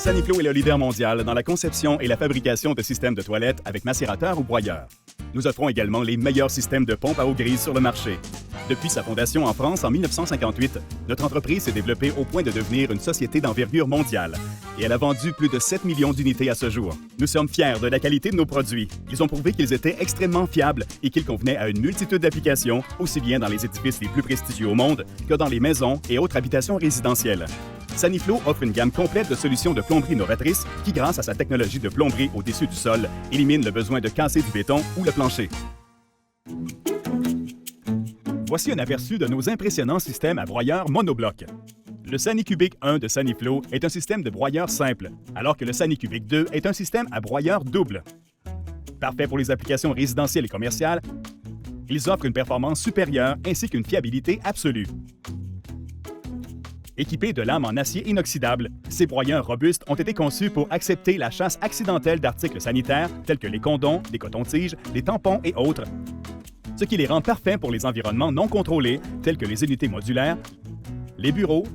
Saniflo est le leader mondial dans la conception et la fabrication de systèmes de toilettes avec macérateur ou broyeur. Nous offrons également les meilleurs systèmes de pompes à eau grise sur le marché. Depuis sa fondation en France en 1958, notre entreprise s'est développée au point de devenir une société d'envergure mondiale et elle a vendu plus de 7 millions d'unités à ce jour. Nous sommes fiers de la qualité de nos produits. Ils ont prouvé qu'ils étaient extrêmement fiables et qu'ils convenaient à une multitude d'applications, aussi bien dans les édifices les plus prestigieux au monde que dans les maisons et autres habitations résidentielles. Saniflo offre une gamme complète de solutions de plomberie novatrices qui, grâce à sa technologie de plomberie au-dessus du sol, élimine le besoin de casser du béton ou le plancher. Voici un aperçu de nos impressionnants systèmes à broyeur monobloc. Le Sanicubic 1 de Saniflo est un système de broyeur simple, alors que le Sanicubic 2 est un système à broyeur double. Parfait pour les applications résidentielles et commerciales, ils offrent une performance supérieure ainsi qu'une fiabilité absolue. Équipés de lames en acier inoxydable, ces broyeurs robustes ont été conçus pour accepter la chasse accidentelle d'articles sanitaires tels que les condoms, les cotons-tiges, les tampons et autres, ce qui les rend parfaits pour les environnements non contrôlés tels que les unités modulaires, les bureaux,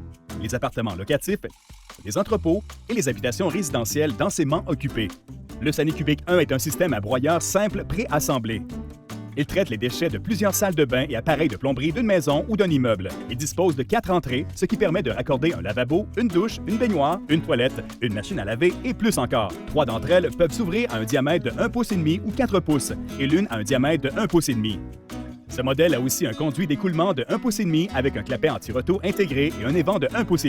les appartements locatifs, les entrepôts et les habitations résidentielles densément occupées. Le Sanicubic 1 est un système à broyeur simple préassemblé. Il traite les déchets de plusieurs salles de bain et appareils de plomberie d'une maison ou d'un immeuble. Il dispose de 4 entrées, ce qui permet de raccorder un lavabo, une douche, une baignoire, une toilette, une machine à laver et plus encore. 3 d'entre elles peuvent s'ouvrir à un diamètre de 1,5 pouce ou 4 pouces et l'une à un diamètre de 1,5 pouce. Ce modèle a aussi un conduit d'écoulement de 1,5 pouce avec un clapet anti-roto intégré et un évent de 1,5 pouce.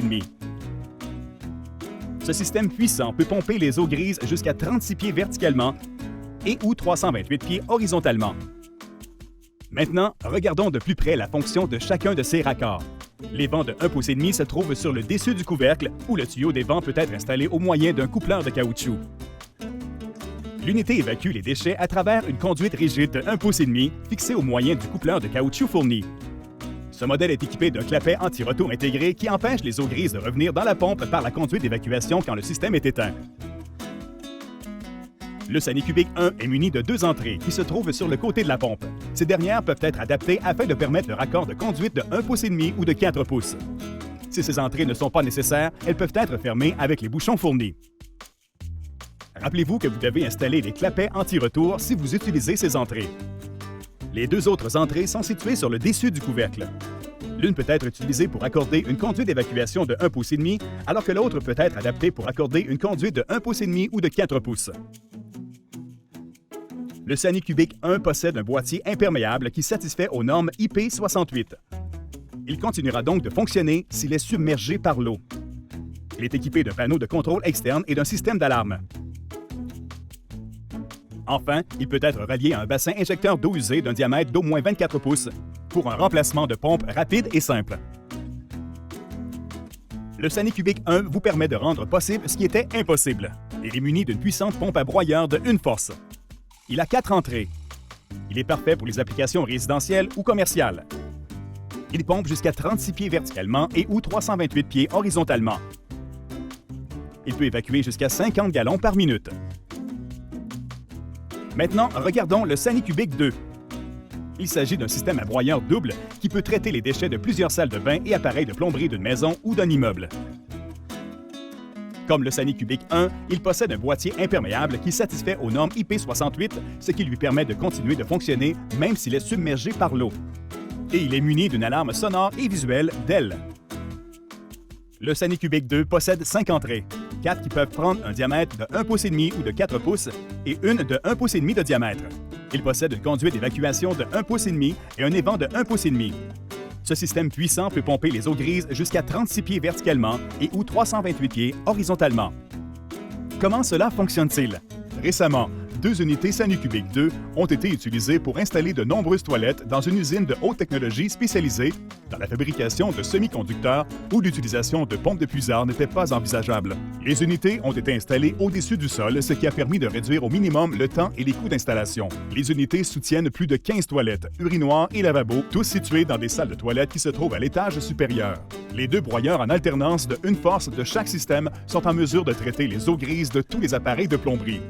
Ce système puissant peut pomper les eaux grises jusqu'à 36 pieds verticalement et ou 328 pieds horizontalement. Maintenant, regardons de plus près la fonction de chacun de ces raccords. Les vents de 1,5 pouce se trouvent sur le dessus du couvercle où le tuyau des vents peut être installé au moyen d'un coupleur de caoutchouc. L'unité évacue les déchets à travers une conduite rigide de 1,5 pouce fixée au moyen du coupleur de caoutchouc fourni. Ce modèle est équipé d'un clapet anti-roto intégré qui empêche les eaux grises de revenir dans la pompe par la conduite d'évacuation quand le système est éteint. Le Sanicubic 1 est muni de 2 entrées qui se trouvent sur le côté de la pompe. Ces dernières peuvent être adaptées afin de permettre le raccord de conduite de 1,5 pouce ou de 4 pouces. Si ces entrées ne sont pas nécessaires, elles peuvent être fermées avec les bouchons fournis. Rappelez-vous que vous devez installer les clapets anti-retour si vous utilisez ces entrées. Les 2 autres entrées sont situées sur le dessus du couvercle. L'une peut être utilisée pour accorder une conduite d'évacuation de 1,5 pouce, alors que l'autre peut être adaptée pour accorder une conduite de 1,5 pouce ou de 4 pouces. Le Sanicubic 1 possède un boîtier imperméable qui satisfait aux normes IP68. Il continuera donc de fonctionner s'il est submergé par l'eau. Il est équipé d'un panneau de contrôle externe et d'un système d'alarme. Enfin, il peut être relié à un bassin injecteur d'eau usée d'un diamètre d'au moins 24 pouces pour un remplacement de pompe rapide et simple. Le Sanicubic 1 vous permet de rendre possible ce qui était impossible. Il est muni d'une puissante pompe à broyeur de 1 force. Il a 4 entrées. Il est parfait pour les applications résidentielles ou commerciales. Il pompe jusqu'à 36 pieds verticalement et ou 328 pieds horizontalement. Il peut évacuer jusqu'à 50 gallons par minute. Maintenant, regardons le Sanicubic 2. Il s'agit d'un système à broyeur double qui peut traiter les déchets de plusieurs salles de bain et appareils de plomberie d'une maison ou d'un immeuble. Comme le Sanicubic 1, il possède un boîtier imperméable qui satisfait aux normes IP68, ce qui lui permet de continuer de fonctionner même s'il est submergé par l'eau. Et il est muni d'une alarme sonore et visuelle d'AILE. Le Sanicubic 2 possède 5 entrées, 4 qui peuvent prendre un diamètre de 1,5 pouce ou de 4 pouces et une de 1,5 pouce de diamètre. Il possède une conduite d'évacuation de 1,5 pouce et un évent de 1,5 pouce. Ce système puissant peut pomper les eaux grises jusqu'à 36 pieds verticalement et ou 328 pieds horizontalement. Comment cela fonctionne-t-il? Récemment, 2 unités Sanicubic 2 ont été utilisées pour installer de nombreuses toilettes dans une usine de haute technologie spécialisée dans la fabrication de semi-conducteurs où l'utilisation de pompes de puisard n'était pas envisageable. Les unités ont été installées au-dessus du sol, ce qui a permis de réduire au minimum le temps et les coûts d'installation. Les unités soutiennent plus de 15 toilettes, urinoirs et lavabos, tous situés dans des salles de toilettes qui se trouvent à l'étage supérieur. Les 2 broyeurs en alternance de 1 force de chaque système sont en mesure de traiter les eaux grises de tous les appareils de plomberie.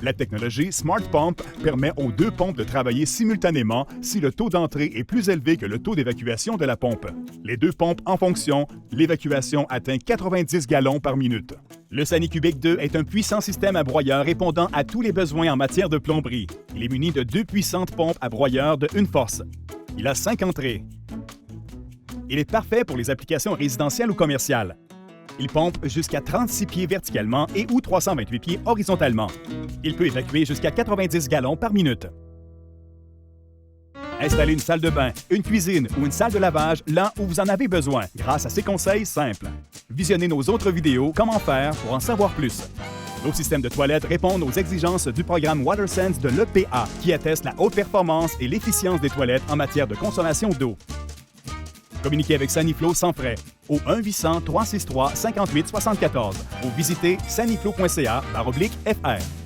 La technologie Smart Pump permet aux 2 pompes de travailler simultanément si le taux d'entrée est plus élevé que le taux d'évacuation de la pompe. Les 2 pompes en fonction, l'évacuation atteint 90 gallons par minute. Le SaniCubic 2 est un puissant système à broyeur répondant à tous les besoins en matière de plomberie. Il est muni de 2 puissantes pompes à broyeur de 1 force. Il a 5 entrées. Il est parfait pour les applications résidentielles ou commerciales. Il pompe jusqu'à 36 pieds verticalement et ou 328 pieds horizontalement. Il peut évacuer jusqu'à 90 gallons par minute. Installez une salle de bain, une cuisine ou une salle de lavage là où vous en avez besoin grâce à ces conseils simples. Visionnez nos autres vidéos Comment faire pour en savoir plus. Nos systèmes de toilettes répondent aux exigences du programme WaterSense de l'EPA qui atteste la haute performance et l'efficience des toilettes en matière de consommation d'eau. Communiquez avec Saniflo sans frais au 1-800-363-5874 ou visitez saniflo.ca/fr.